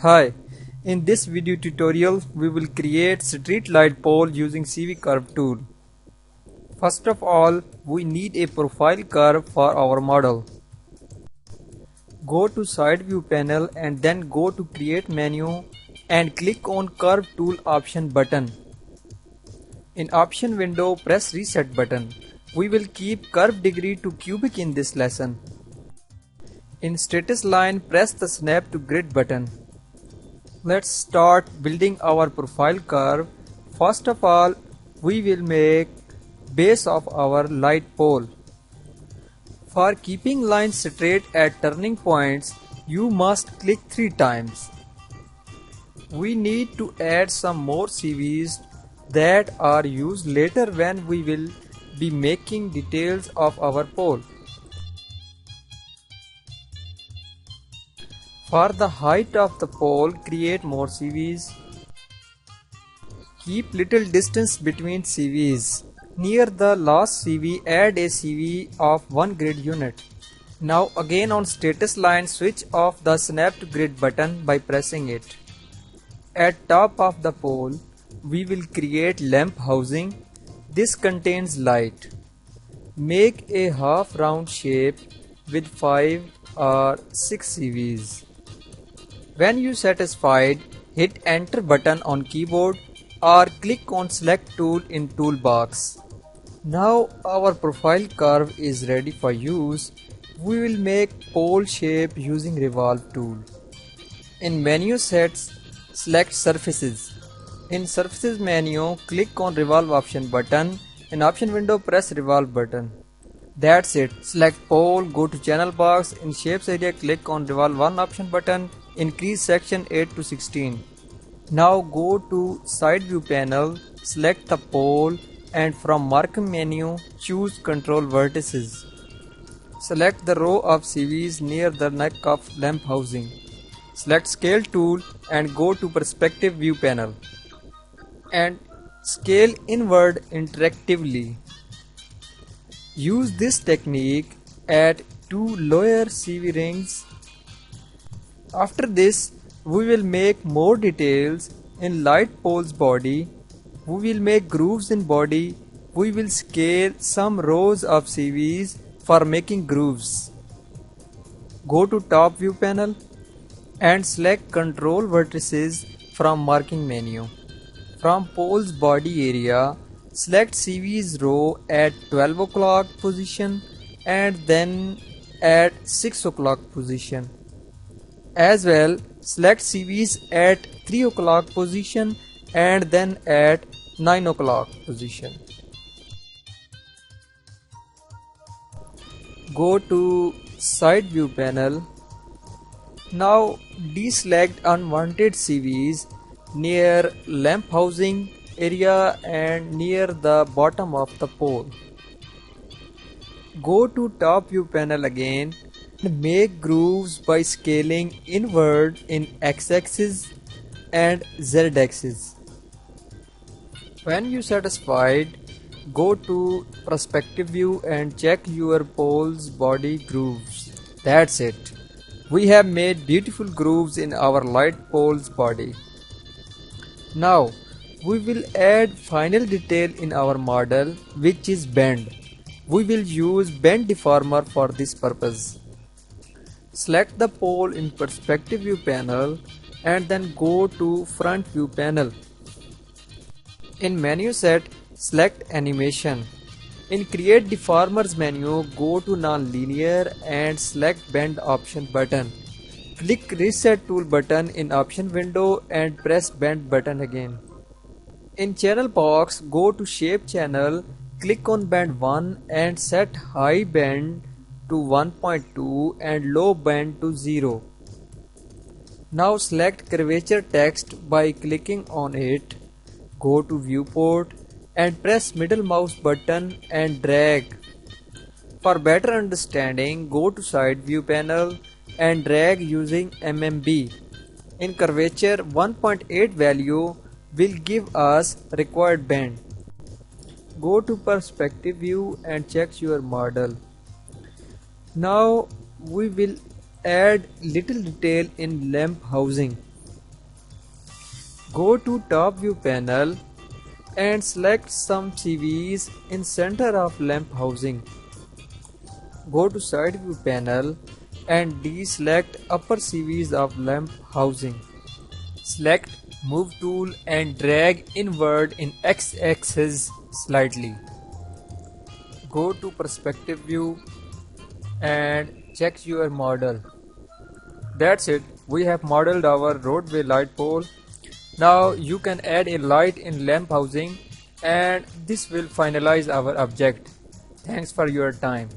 Hi, in this video tutorial we will create street light pole using CV curve tool. First of all, we need a profile curve for our model. Go to side view panel and then go to create menu and click on curve tool option button. In option window press reset button. We will keep curve degree to cubic in this lesson. In status line press the snap to grid button. Let's start building our profile curve. First of all, we will make base of our light pole. For keeping lines straight at turning points, you must click 3 times. We need to add some more CVs that are used later when we will be making details of our pole. For the height of the pole, create more CVs. Keep little distance between CVs. Near the last CV, add a CV of 1 grid unit. Now again on status line, switch off the snap to grid button by pressing it. At top of the pole, we will create lamp housing. This contains light. Make a half round shape with 5 or 6 CVs. When you satisfied, hit enter button on keyboard or click on select tool in toolbox. Now our profile curve is ready for use. We will make pole shape using revolve tool. In menu sets, select surfaces. In surfaces menu, click on revolve option button. In option window, press revolve button. That's it. Select pole, go to channel box. In shapes area, click on revolve 1 option button. Increase section 8 to 16. Now go to side view panel, select the pole and from mark menu choose control vertices. Select the row of CVs near the neck of lamp housing. Select scale tool and go to perspective view panel and scale inward interactively. Use this technique at 2 lower CV rings. After this, we will make more details in light pole's body. We will make grooves in body. We will scale some rows of CVs for making grooves. Go to top view panel and select control vertices from marking menu. From pole's body area, select CV's row at 12 o'clock position and then at 6 o'clock position. As well, select CVs at 3 o'clock position and then at 9 o'clock position. Go to side view panel. Now deselect unwanted CVs near lamp housing area and near the bottom of the pole. Go to top view panel again. Make grooves by scaling inward in x-axis and z-axis. When you satisfied, go to perspective view and check your pole's body grooves. That's it. We have made beautiful grooves in our light pole's body. Now we will add final detail in our model, which is bend. We will use bend deformer for this purpose. Select the pole in perspective view panel and then go to front view panel. In menu set, select animation. In create deformers menu, go to nonlinear and select bend option button. Click reset tool button in option window and press bend button again. In channel box, go to shape channel, click on bend 1 and set high bend to 1.2 and low bend to 0. Now select curvature text by clicking on it. Go to viewport and press middle mouse button and drag. For better understanding, go to side view panel and drag using MMB. In curvature, 1.8 value will give us required bend. Go to perspective view and check your model. Now we will add little detail in lamp housing. Go to top view panel and select some CVs in center of lamp housing. Go to side view panel and deselect upper CVs of lamp housing. Select move tool and drag inward in x-axis slightly. Go to perspective view and check your model. That's it, we have modeled our roadway light pole. Now you can add a light in lamp housing and this will finalize our object. Thanks for your time.